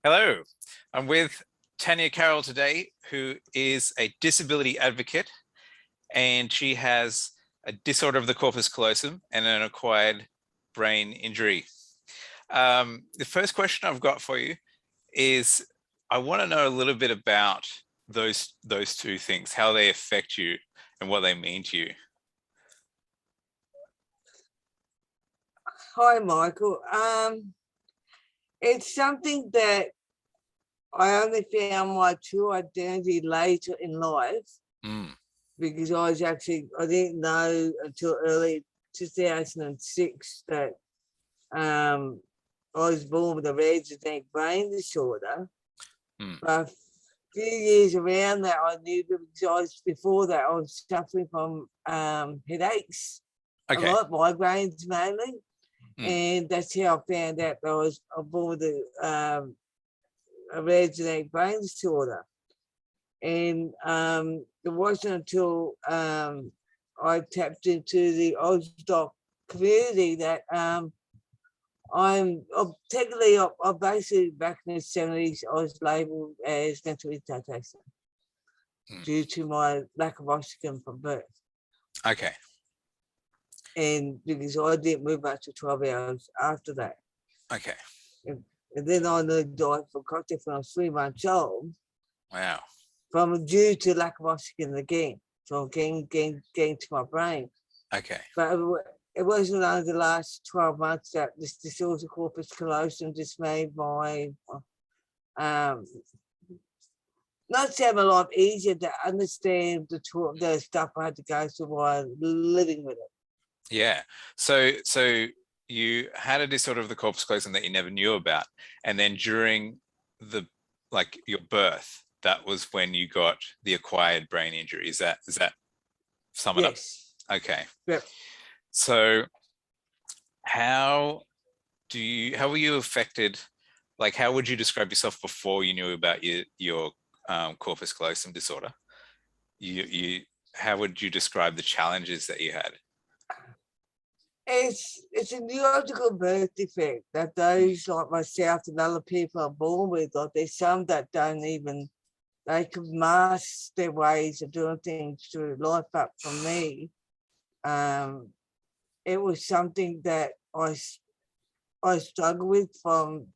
Hello, I'm with Tanya Carroll today, who is a disability advocate, and she has a disorder of the corpus callosum and an acquired brain injury. The first question I've got for you is, I want to know a little bit about those two things, how they affect you and what they mean to you. Hi, Michael. It's something that I only found my true identity later in life because I didn't know until early 2006 that I was born with a rare genetic brain disorder. But a few years around that, I knew because before that I was suffering from headaches, a lot, migraines mainly. And that's how I found out that I was born with a rare genetic brain disorder. And it wasn't until I tapped into the Ausdoc community that I'm basically back in the 70s, I was labelled as mental retardation due to my lack of oxygen from birth. Okay. And because I didn't move much for 12 hours after that. Okay. And then I nearly died from cocktail when I was 3 months old. Wow. From due to lack of oxygen again. So getting to my brain. Okay. But it wasn't only the last 12 months that this disorder corpus callosum just made my not to have a lot easier to understand the stuff I had to go through while living with it. Yeah. So you had a disorder of the corpus callosum that you never knew about, and then during your birth, that was when you got the acquired brain injury. Is that sum it up? Okay. Yep. So how were you affected? Like, how would you describe yourself before you knew about your corpus callosum disorder? How would you describe the challenges that you had? It's a neurological birth defect that those like myself and other people are born with. Like there's some that don't even, they can mask their ways of doing things through life. But for me, it was something that I struggled with from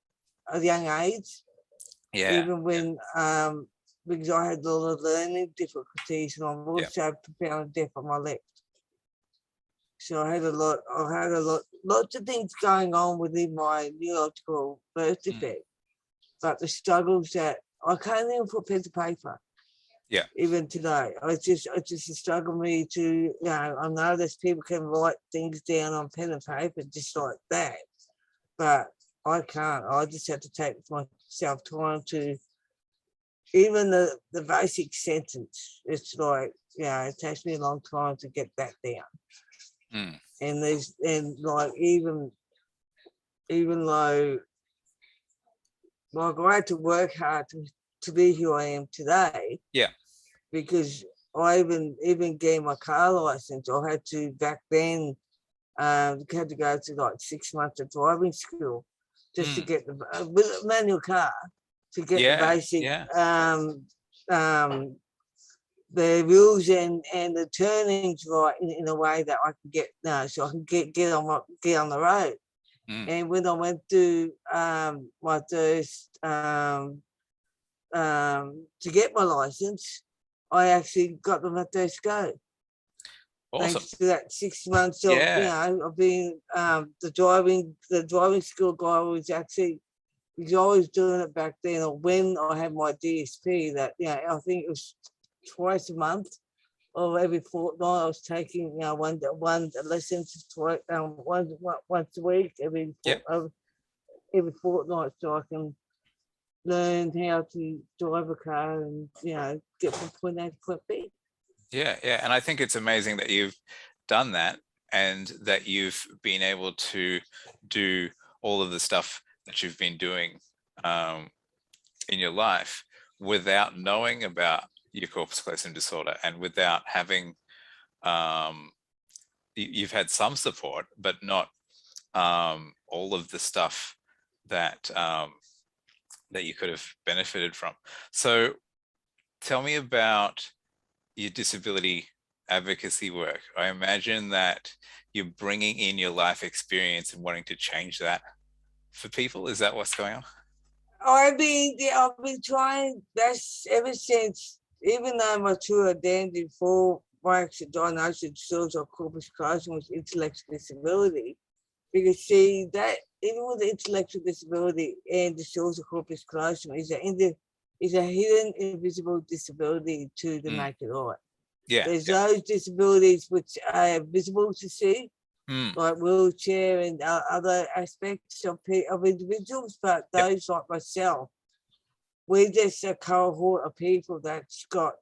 a young age. Yeah. Even when because I had a lot of learning difficulties, and I'm also profoundly deaf on my left. So I had lots of things going on within my neurological birth defect. But the struggles that I can't even put pen to paper. Yeah. Even today, it's just a struggle me to, I know that people can write things down on pen and paper just like that, but I can't. I just have to take myself time to, even the basic sentence, it's like, it takes me a long time to get that down. And even though I had to work hard to be who I am today. Yeah. Because I even gained my car license. I had to back then had to go to like 6 months of driving school just to get with a manual car to get the basic the rules and the turnings right in a way that I can get so I can get on the road. And when I went to my first to get my license, I actually got them at their go. Awesome. Thanks to that 6 months of of being the driving school guy was actually, because I was doing it back then, or when I had my DSP, that I think it was twice a month or every fortnight. I was taking one lesson once a week, every fortnight, so I can learn how to drive a car and get from point A to point B. Yeah, and I think it's amazing that you've done that and that you've been able to do all of the stuff that you've been doing in your life without knowing about your corpus callosum disorder and without having you've had some support, but not all of the stuff that that you could have benefited from. So tell me about your disability advocacy work. I imagine that you're bringing in your life experience and wanting to change that for people. Is that what's going on? I've been trying. That's ever since. Even though my true identity before my actual diagnosis shows of Corpus Callosum was intellectual disability, because see that even with intellectual disability and the source of Corpus Callosum is a hidden invisible disability to the naked eye. Yeah. There's those disabilities which are visible to see, like wheelchair and other aspects of individuals, but those like myself, we're just a cohort of people that's got,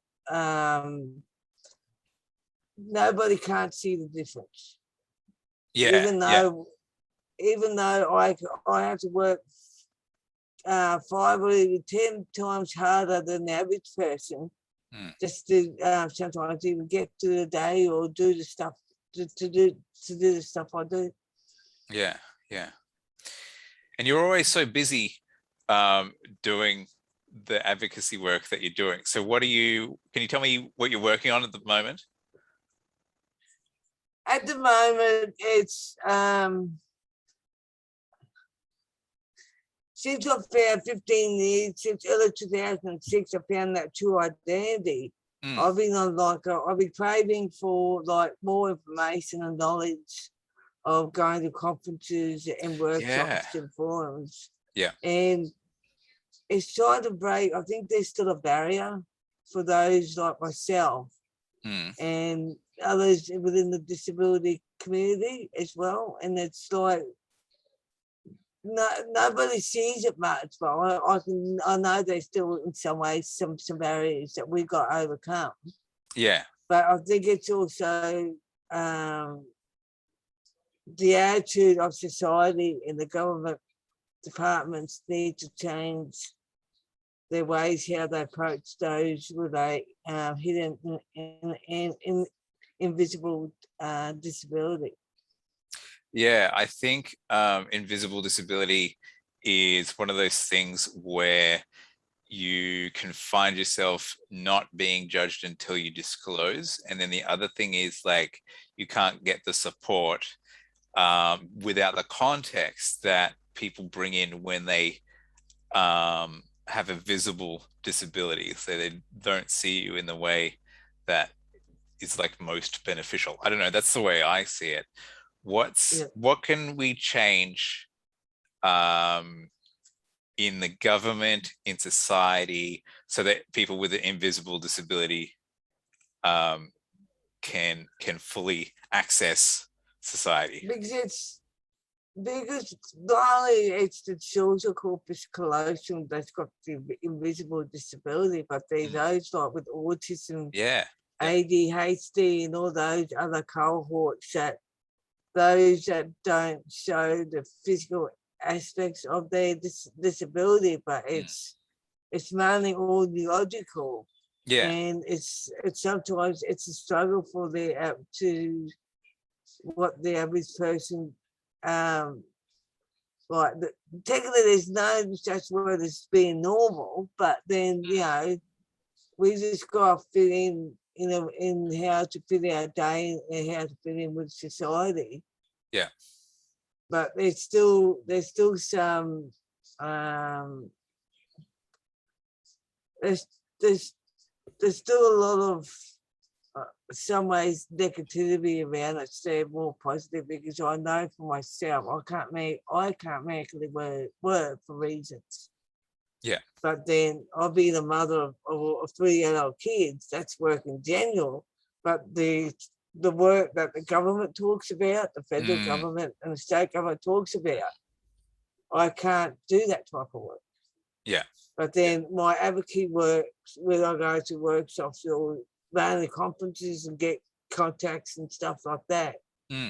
nobody can't see the difference. Yeah. Even though I have to work 5 or even 10 times harder than the average person, just to sometimes even get through the day or do the stuff to do the stuff I do. Yeah. And you're always so busy doing the advocacy work that you're doing. So can you tell me what you're working on at the moment? At the moment, it's since I found 15 years, since early 2006, I found that true identity. I've been I've been craving for like more information and knowledge of going to conferences and workshops and forums. Yeah. And it's trying to break. I think there's still a barrier for those like myself and others within the disability community as well. And it's like nobody sees it much, but I know there's still in some ways some barriers that we've got to overcome. Yeah. But I think it's also the attitude of society and the government departments need to change their ways, how they approach those with a hidden and invisible disability. Yeah, I think invisible disability is one of those things where you can find yourself not being judged until you disclose. And then the other thing is like you can't get the support without the context that people bring in when they have a visible disability. So they don't see you in the way that is like most beneficial. I don't know, that's the way I see it. What can we change in the government, in society, so that people with an invisible disability can fully access society? Because not only it's the social corpus callosum that's got the invisible disability, but there's those like with autism, ADHD, and all those other cohorts that those that don't show the physical aspects of their disability, but it's mainly all neurological. And it's sometimes it's a struggle for the to what the average person like technically there's no such word as being normal, but then we just gotta fit in how to fit our day and how to fit in with society. But there's still some there's still a lot of some ways negativity around it. Stay more positive, because I know for myself I can't magically work for reasons. But then I'll be the mother of 3-year-old kids. That's work in general. But the work that the government talks about, the federal government and the state government talks about, I can't do that type of work. But then my advocacy work, when I go to workshops or mainly conferences and get contacts and stuff like that,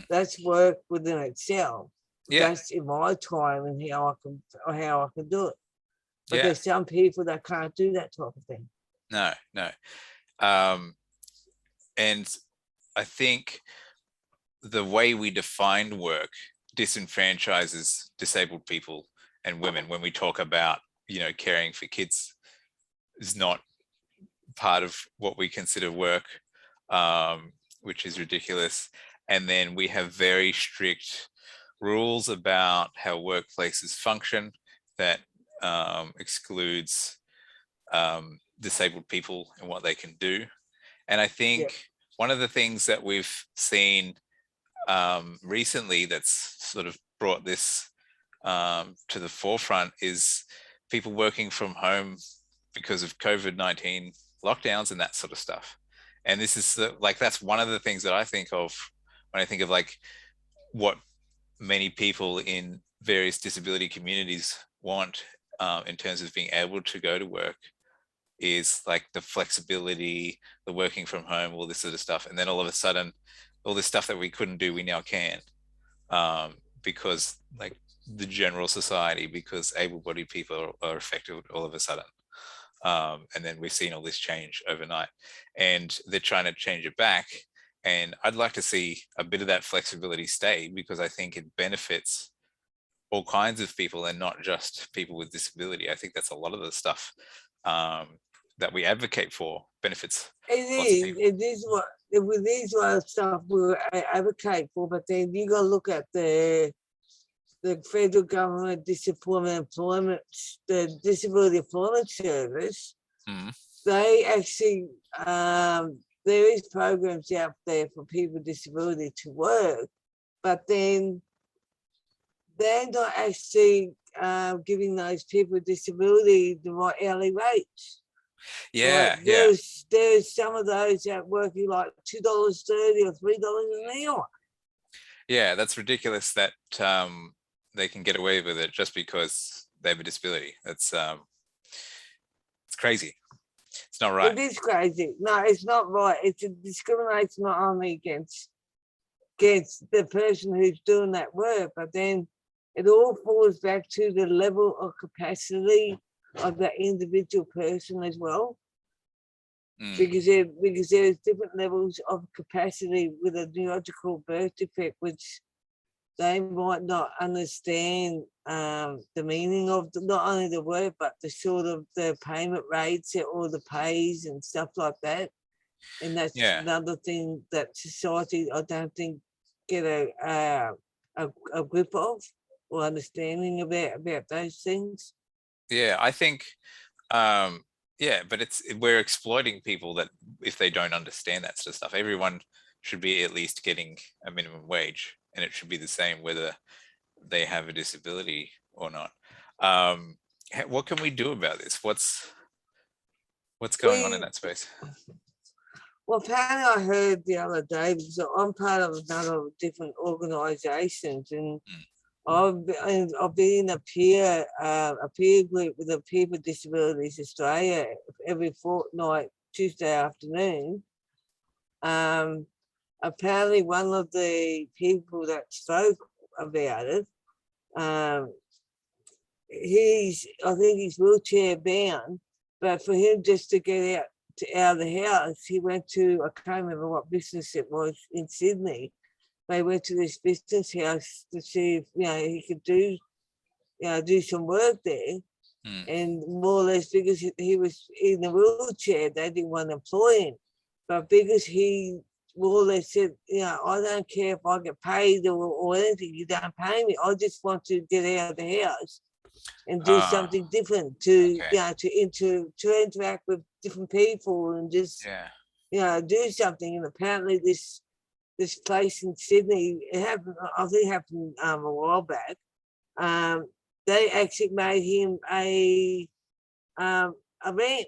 that's work within itself. That's in my time and how I can do it. But there's some people that can't do that type of thing. No. And I think the way we define work disenfranchises disabled people and women when we talk about caring for kids is not part of what we consider work, which is ridiculous. And then we have very strict rules about how workplaces function that excludes disabled people and what they can do. And I think one of the things that we've seen recently that's sort of brought this to the forefront is people working from home because of COVID-19 lockdowns and that sort of stuff. And this is that's one of the things that I think of when I think of like what many people in various disability communities want in terms of being able to go to work, is like the flexibility, the working from home, all this sort of stuff. And then all of a sudden, all this stuff that we couldn't do, we now can, because like the general society, because able-bodied people are affected all of a sudden. And then we've seen all this change overnight, and they're trying to change it back. And I'd like to see a bit of that flexibility stay, because I think it benefits all kinds of people and not just people with disability. I think that's a lot of the stuff that we advocate for benefits. It is what with these stuff we advocate for, but then you got to look at the federal government employment, the Disability Employment Service. They actually there is programs out there for people with disability to work, but then they're not actually giving those people with disability the right hourly rates. Yeah, there's some of those that working like $2.30 or $3 an hour. Yeah, that's ridiculous that they can get away with it just because they have a disability. That's it's crazy. It's not right. It is crazy. No, it's not right. It's a discrimination not only against the person who's doing that work, but then it all falls back to the level of capacity of the individual person as well. Because there's different levels of capacity with a neurological birth defect, which they might not understand the meaning of not only the work, but the sort of the payment rates or the pays and stuff like that. And that's another thing that society, I don't think, get a grip of or understanding about those things. Yeah, I think, but we're exploiting people that if they don't understand that sort of stuff. Everyone should be at least getting a minimum wage, and it should be the same whether they have a disability or not. What can we do about this? What's going on in that space? Well, apparently I heard the other day, because I'm part of another different organisations, and I've been in a peer group with the People with Disabilities Australia every fortnight, Tuesday afternoon. Apparently one of the people that spoke about it, I think he's wheelchair bound, but for him just to get out of the house, he went to, I can't remember what business it was in Sydney. They went to this business house to see if he could do some work there. And more or less because he was in a wheelchair, they didn't want to employ him. But because he more or less said, I don't care if I get paid or anything, you don't pay me. I just want to get out of the house and do something different to interact with different people and just do something. And apparently this place in Sydney, it happened, I think it happened a while back. They actually made him a ramp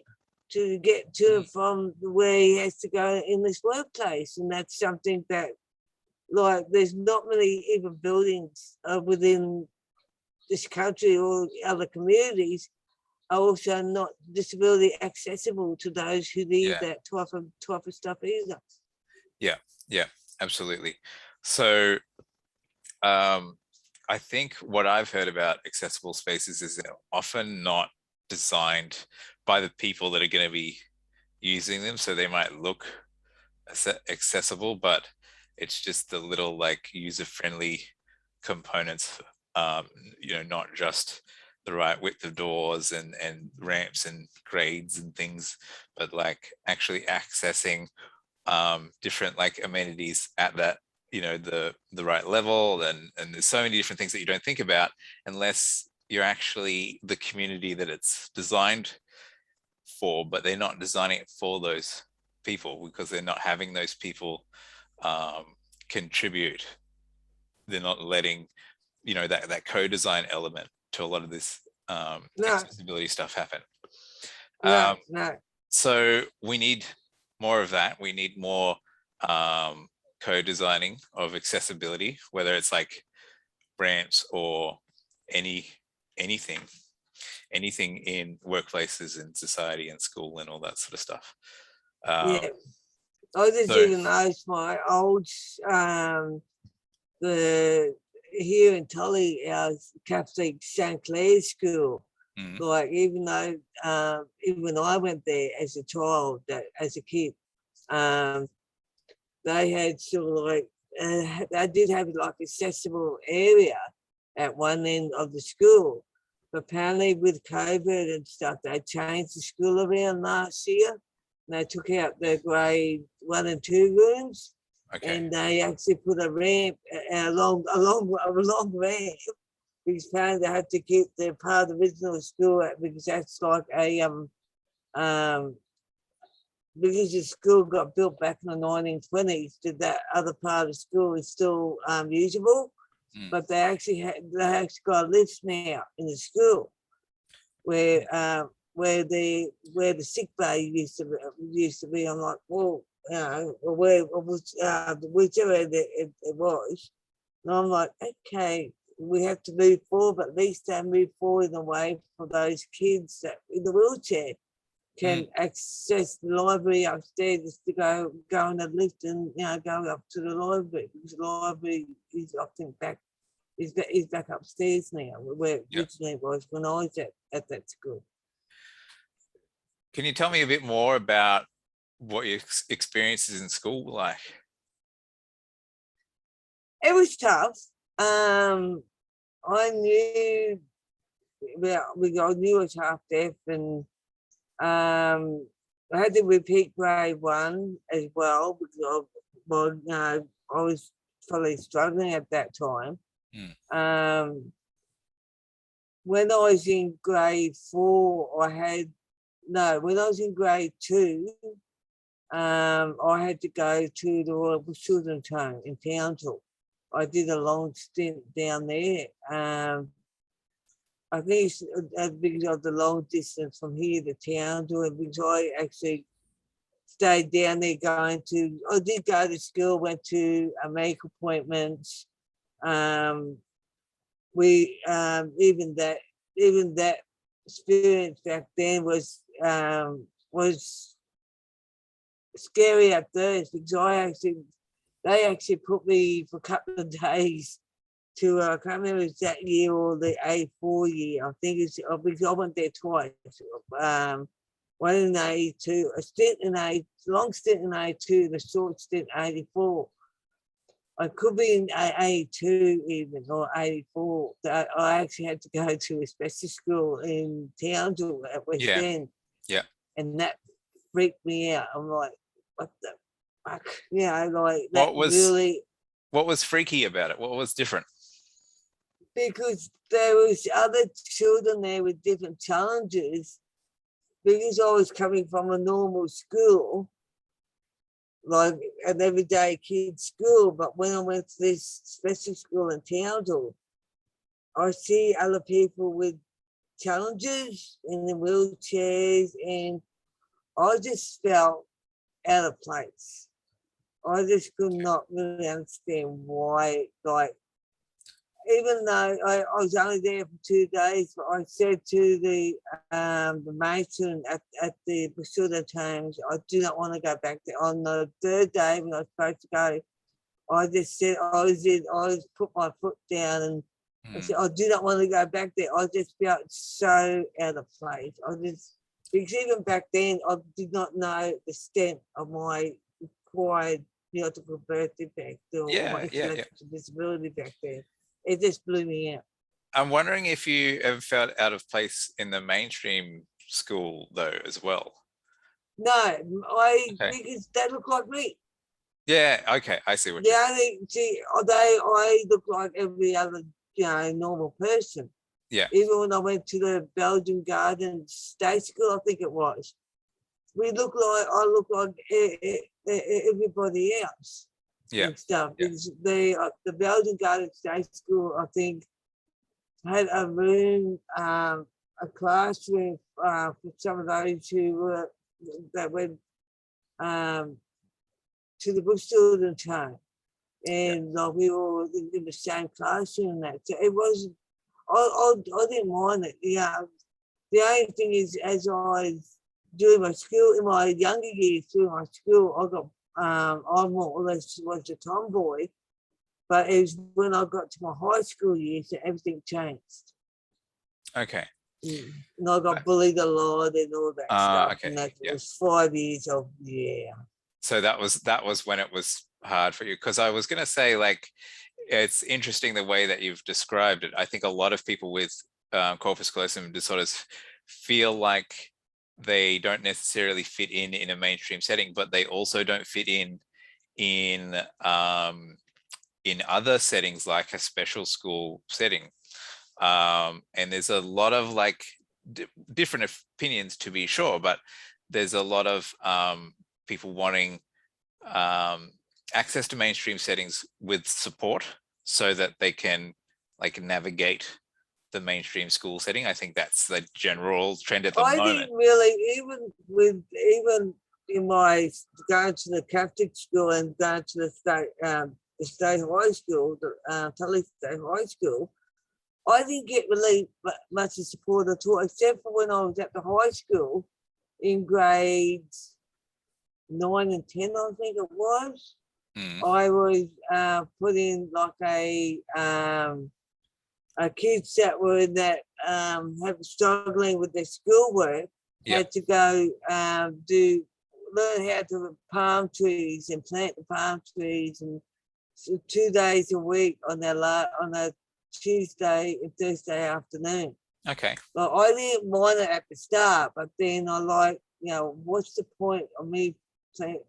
to get to and from where he has to go in this workplace. And that's something that, like, there's not many even buildings within this country or other communities are also not disability accessible to those who need that type of stuff either. Yeah, absolutely. So I think what I've heard about accessible spaces is they're often not designed by the people that are going to be using them. So they might look accessible, but it's just the little like user-friendly components, not just the right width of doors and ramps and grades and things, but like actually accessing different like amenities at that, you know, the right level, and there's so many different things that you don't think about unless you're actually the community that it's designed for, but they're not designing it for those people because they're not having those people contribute. They're not letting, you know, that co-design element to a lot of this No, accessibility stuff happen. no, no. So we need more of that. We need more co-designing of accessibility, whether it's like ramps or anything in workplaces and society and school and all that sort of stuff. Yeah. I just So even noticed my old the here in Tully, our Catholic St. Clair's school. Like even though even I went there as a child, as a kid, they had sort of like they did have like accessible area at one end of the school. But apparently with COVID and stuff, they changed the school around last year. And they took out the grade 1 and 2 rooms. Okay. And they actually put a ramp, a long ramp, because apparently they had to keep their part of the original school because that's like a because the school got built back in the 1920s, that other part of the school is still usable, but they actually got lifts now in the school where the sick bay used to be. I'm like, well, you know, whichever it was. And I'm like, okay, we have to move forward, but at least they move forward in a way for those kids that in the wheelchair can access the library upstairs to go in the lift and, you know, go up to the library, because the library is, I think, is back upstairs now, where it originally was when I was at that school. Can you tell me a bit more about what your experiences in school were like? It was tough. I knew, I knew I was half deaf, and I had to repeat grade 1 as well because I was probably struggling at that time. When I was in grade 4, when I was in grade 2, I had to go to the Royal Children's Home in Townsville. I did a long stint down there. I think it's because of the long distance from here to Townsville, because I actually stayed down there I did go to school, went to medical appointments. Even that experience back then was scary at first, because they actually put me for a couple of days to I can't remember if it's that year or the A4 year. I think it's because I went there twice. One in 82, long stint in 82, and a short stint in 84. I could be in 82 even, or 84. I actually had to go to a special school in Townsville at West End. Yeah. And that freaked me out. I'm like, what the fuck? You know, like that what was freaky about it? What was different? Because there was other children there with different challenges. Because I was coming from a normal school, like an everyday kid's school, but when I went to this special school in Townsville, I see other people with challenges in the wheelchairs, and I just felt out of place. I just could not really understand why, like, even though I was only there for 2 days, but I said to the matron at the Basura Times, I do not want to go back there. On the 3rd day when I was supposed to go, I just said, I put my foot down and I said, I do not want to go back there. I just felt so out of place. Because even back then, I did not know the extent of my acquired neurological birth defect or my intellectual disability back then. It just blew me out. I'm wondering if you ever felt out of place in the mainstream school though, as well. No, Okay. because they look like me. Yeah. Okay. I see what The you only, see, I look like every other, normal person. Yeah. Even when I went to the Belgian Garden State School, I think it was, I look like everybody else Yeah. and stuff. Yeah. Because the Belgian Garden State School, I think, had a room, a classroom for some of those that went to the bush children's home. And like, we were in the same classroom and that. So it wasn't, I didn't mind it. The only thing is, as I was doing my school, in my younger years through my school, I more or less was a tomboy. But it was when I got to my high school years that everything changed. Okay. And I got bullied a lot and all that stuff. Okay. And that Yeah. was 5 years of, So that was when it was hard for you. Because I was gonna say, like, it's interesting the way that you've described it. I think a lot of people with corpus callosum disorders feel like they don't necessarily fit in a mainstream setting, but they also don't fit in other settings like a special school setting. And there's a lot of like different opinions, to be sure, but there's a lot of people wanting access to mainstream settings with support so that they can like navigate the mainstream school setting. I think that's the general trend at the I moment. think really, even in my going to the Catholic school and going to the state high school, the Tully State High School, I didn't get really much support at all, except for when I was at the high school in grades 9 and 10, I think it was. I was put in like kids that were in that have struggling with their schoolwork, had to go learn how to palm trees and plant the palm trees, and so 2 days a week on a Tuesday and Thursday afternoon. Okay. Well, I didn't mind it at the start, but then I like, what's the point of me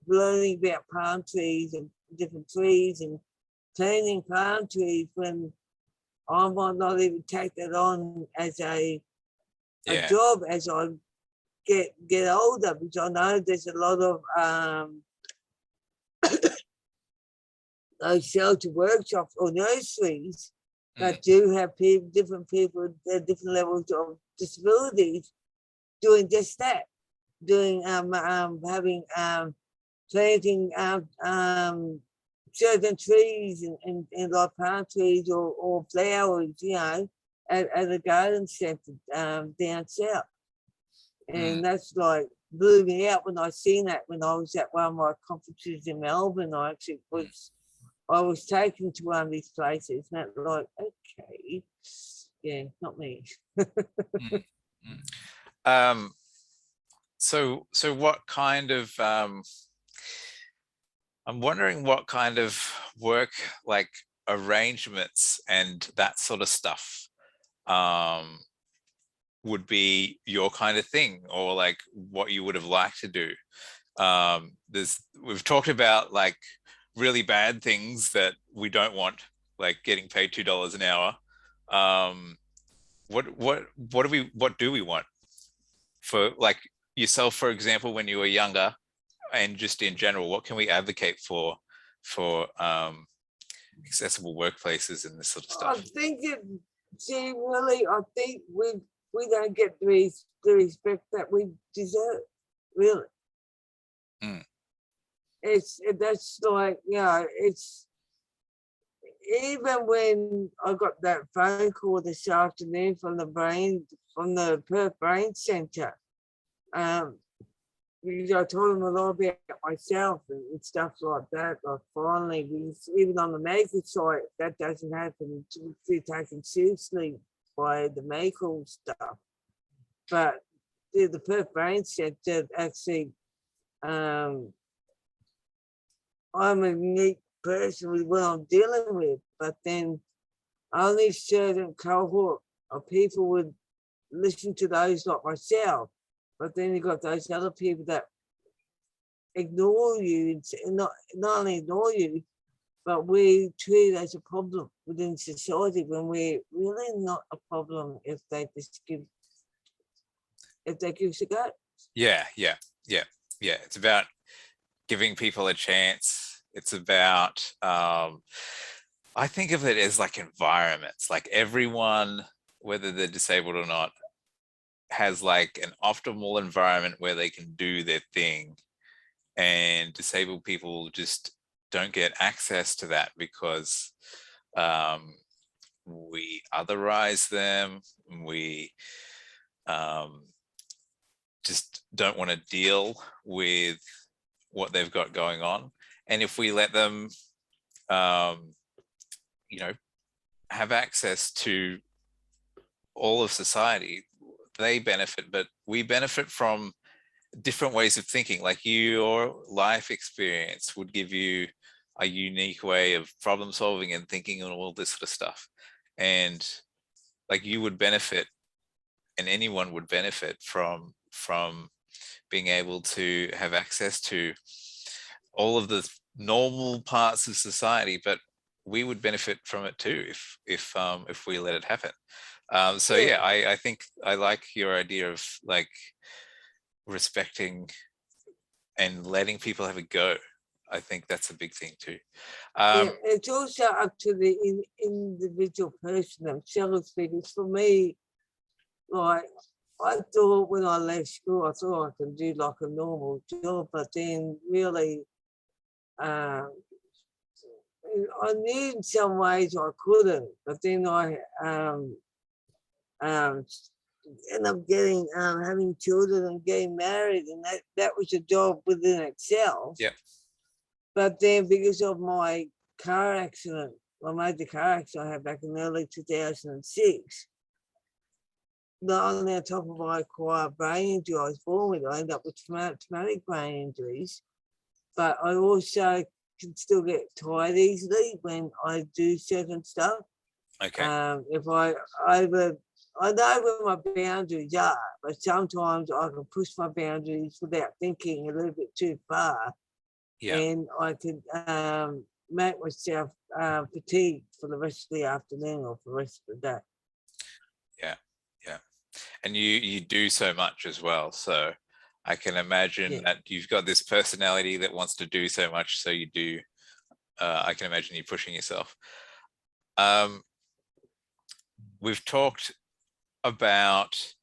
learning about palm trees and different trees and planting palm trees when I might not even take that on as a job as I get older, because I know there's a lot of those shelter workshops or nurseries that do have different people at different levels of disabilities doing just that, doing having planting certain trees and like palm trees or flowers, at a garden centre down south. And that's like blew me out when I seen that when I was at one of my conferences in Melbourne. I was taken to one of these places, and that like, okay, yeah, not me. So what kind of I'm wondering what kind of work, like arrangements and that sort of stuff, would be your kind of thing, or like what you would have liked to do. We've talked about like really bad things that we don't want, like getting paid $2 an hour. What do we want for like yourself, for example, when you were younger, and just in general, what can we advocate for accessible workplaces and this sort of stuff? I think I think we don't get the respect that we deserve, really. That's like, it's even when I got that phone call this afternoon from the Perth Brain Centre, because I told them a lot about myself and stuff like that. Like finally, because even on the medical side, that doesn't happen to be taken seriously by the medical stuff. But the Perth Brain Centre actually, I'm a unique person with what I'm dealing with, but then only certain cohort of people would listen to those like myself. But then you've got those other people that ignore you, and not only ignore you, but we treat it as a problem within society when we're really not a problem if they just give us a go. Yeah. It's about giving people a chance. It's about, I think of it as like environments, like everyone, whether they're disabled or not, has like an optimal environment where they can do their thing, and disabled people just don't get access to that because we otherize them. We just don't want to deal with what they've got going on. And if we let them, you know, have access to all of society, they benefit, but we benefit from different ways of thinking. Like your life experience would give you a unique way of problem solving and thinking and all this sort of stuff. And like you would benefit, and anyone would benefit from being able to have access to all of the normal parts of society, but we would benefit from it too if we let it happen. So yeah, I think I like your idea of like respecting and letting people have a go. I think that's a big thing too. It's also up to the individual person themselves, because for me, like, I thought when I left school, I thought I could do like a normal job, but then really, I knew in some ways I couldn't, but then I end up getting having children and getting married, and that was a job within itself. Yeah. But then because of my car accident, my major car accident I had back in early 2006, not only on top of my acquired brain injury I was born with, I ended up with traumatic brain injuries, but I also can still get tired easily when I do certain stuff. Okay. If I know where my boundaries are, but sometimes I can push my boundaries without thinking a little bit too far. Yeah. And I could make myself fatigued for the rest of the afternoon or for the rest of the day. Yeah. And you do so much as well, so I can imagine that you've got this personality that wants to do so much, so you do. I can imagine you pushing yourself. We've talked about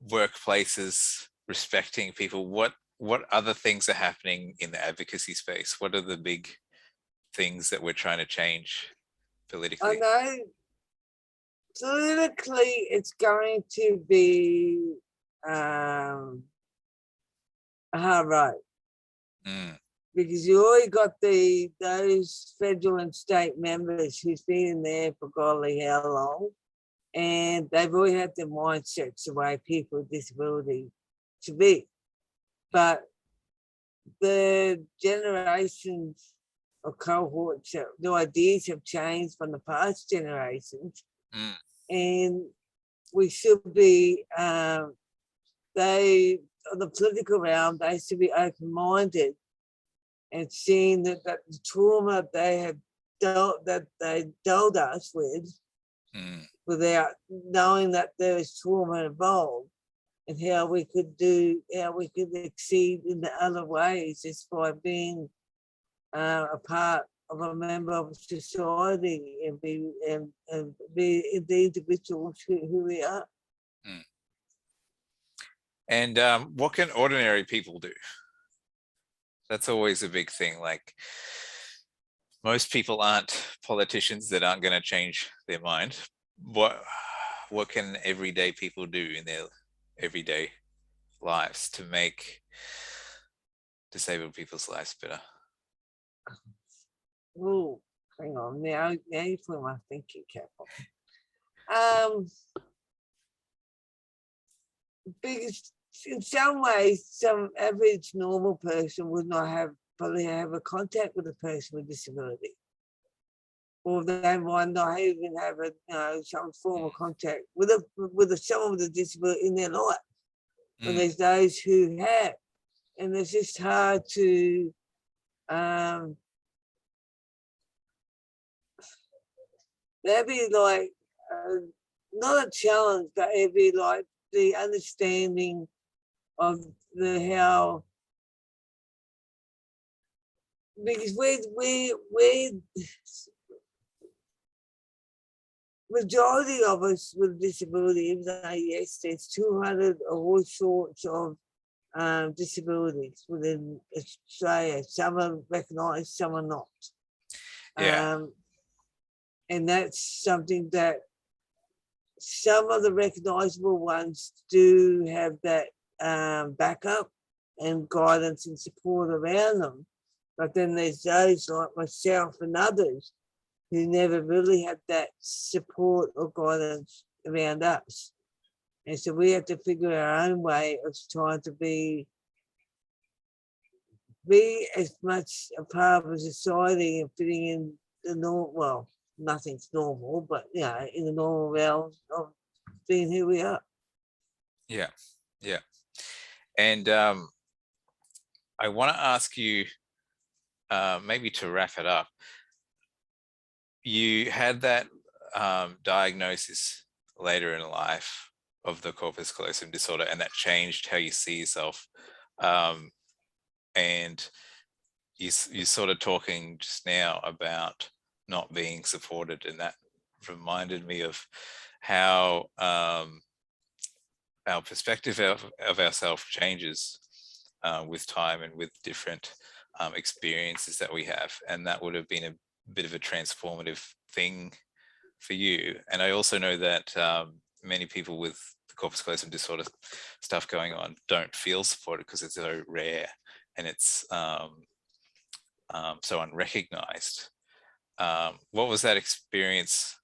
workplaces respecting people. What other things are happening in the advocacy space? What are the big things that we're trying to change politically? I know politically it's going to be a hard road. Because you already got those federal and state members who's been in there for godly how long, and they've already had their mindsets the way people with disability should be. But the generations of cohorts, the ideas have changed from the past generations, and we should be, the political realm, they should be open-minded and seeing that the trauma they have dealt us with, without knowing that there is trauma involved, and how we could exceed in the other ways just by being a part of a member of society and be the individuals who we are. And what can ordinary people do? That's always a big thing. Like, most people aren't politicians that aren't going to change their mind. What can everyday people do in their everyday lives to make disabled people's lives better? Oh, hang on. Now you put my thinking cap on. Because in some ways, some average normal person would not probably have a contact with a person with disability. or they might not even have a, some form of contact with someone with a disability in their life. And there's those who have, and it's just hard to that'd be like not a challenge, but it'd be like the understanding of the how, because we majority of us with disability, even though yes, there's 200 of all sorts of disabilities within Australia. Some are recognised, some are not. Yeah. And that's something that some of the recognisable ones do have that backup and guidance and support around them. But then there's those like myself and others who never really had that support or guidance around us. And so we have to figure our own way of trying to be as much a part of a society and fitting in the normal, well, nothing's normal, but in the normal realm of being who we are. Yeah. And I want to ask you, maybe to wrap it up, you had that diagnosis later in life of the corpus callosum disorder, and that changed how you see yourself. And you're sort of talking just now about not being supported, and that reminded me of how our perspective of ourselves changes with time and with different experiences that we have, and that would have been a bit of a transformative thing for you. And I also know that many people with the corpus callosum disorder stuff going on don't feel supported because it's so rare and it's so unrecognized. What was that experience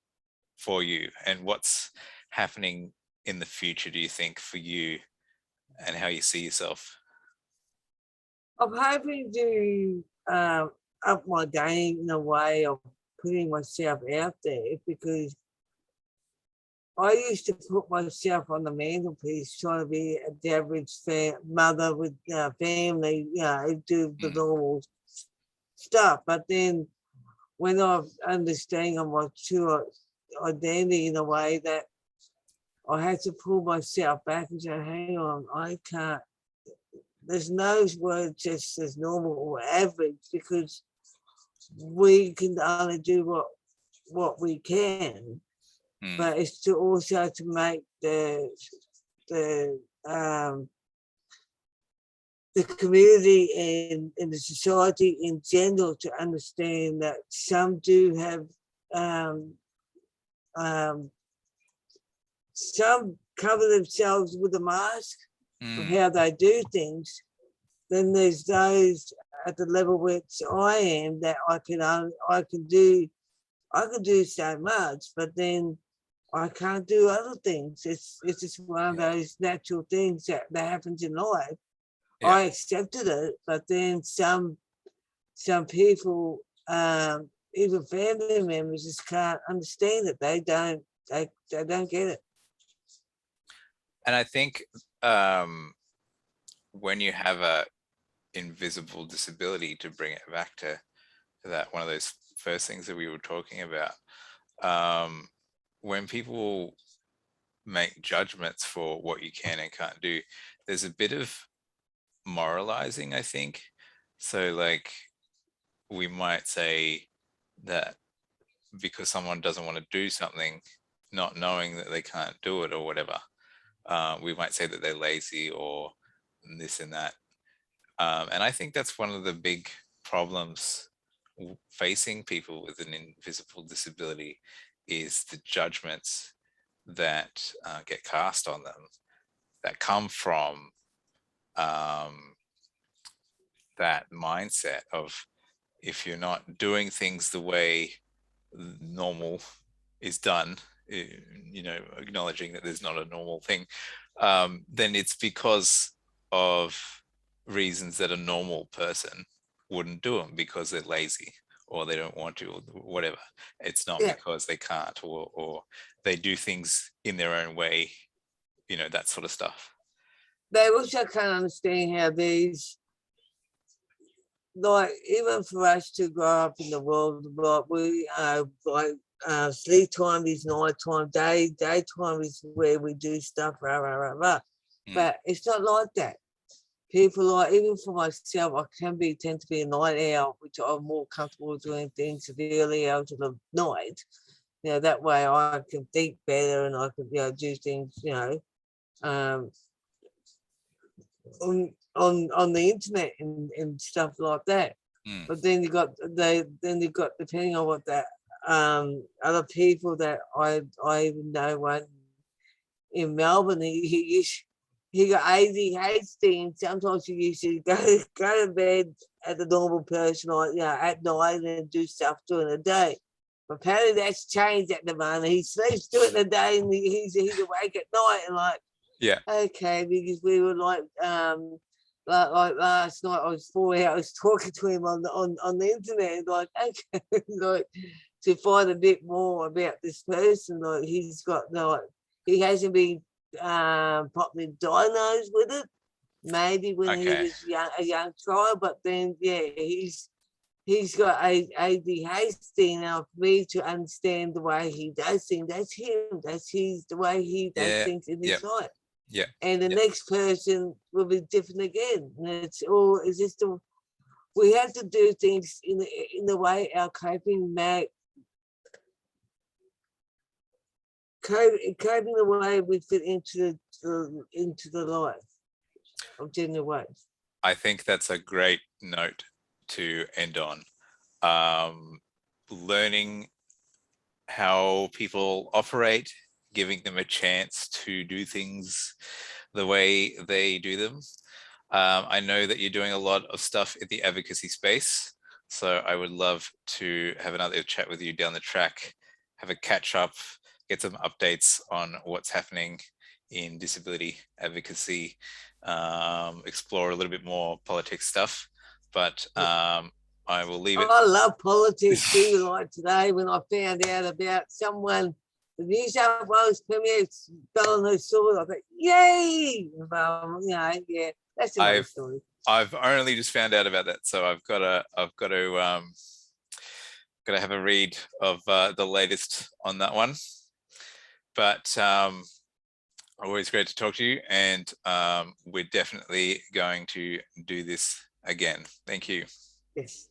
for you, and what's happening in the future, do you think, for you and how you see yourself? I'm hoping to up my game in a way of putting myself out there, because I used to put myself on the mantelpiece trying to be the average mother with family, do the normal stuff. But then when I understand on my true identity in a way that I had to pull myself back and say, hang on, I can't, there's no word just as normal or average, because we can only do what we can. But it's to also to make the community and the society in general to understand that some do have some cover themselves with a mask of how they do things. Then there's those at the level which I am, that I can do so much, but then I can't do other things. It's just one of those natural things that happens in life. Yeah. I accepted it, but then some people, even family members, just can't understand it. They don't get it. And I think when you have a invisible disability, to bring it back to that, one of those first things that we were talking about, when people make judgments for what you can and can't do, there's a bit of moralizing, I think. So like, we might say that because someone doesn't want to do something, not knowing that they can't do it or whatever, we might say that they're lazy or this and that. And I think that's one of the big problems facing people with an invisible disability, is the judgments that get cast on them, that come from that mindset of, if you're not doing things the way normal is done, acknowledging that there's not a normal thing, then it's because of reasons that a normal person wouldn't do them, because they're lazy or they don't want to, or whatever. It's not Yeah. because they can't, or they do things in their own way, you know, that sort of stuff. They also can't understand how these, like, even for us to grow up in the world, like we sleep time is night time, daytime is where we do stuff, rah, rah, rah, rah. But it's not like that. People, like, even for myself, I tend to be a night owl, which I'm more comfortable doing things the early hours of the night. You know, that way I can think better and I can, you know, do things, you know, on the internet and stuff like that. But then you got depending on what that other people that I even know one in Melbourne, he got ADHD, and sometimes he used to go to bed at the normal person, like, you know, at night and do stuff during the day. But apparently that's changed at the moment. He sleeps during the day and he's awake at night, and like, Yeah. okay, because we were like last night I was 4 hours talking to him on the internet, like, okay, like, to find a bit more about this person. Like, he's got, like, he hasn't been properly diagnosed with it, maybe when he was a young child, but then he's got ADHD now. For me to understand the way he does things, that's him. That's the way he does things in his life. Yeah. And the next person will be different again. And it's just we have to do things in the way our coping the way we fit into the life of gender ways. I think that's a great note to end on. Learning how people operate, giving them a chance to do things the way they do them. I know that you're doing a lot of stuff in the advocacy space, so I would love to have another chat with you down the track, have a catch up, get some updates on what's happening in disability advocacy, explore a little bit more politics stuff, but I will leave it. I love politics too. Like today when I found out about someone, the New South Wales Premier fell on her sword, I thought, yay! You know, yeah, that's another story. I've only just found out about that, so I've got to have a read of the latest on that one. But always great to talk to you, and we're definitely going to do this again. Thank you. Yes.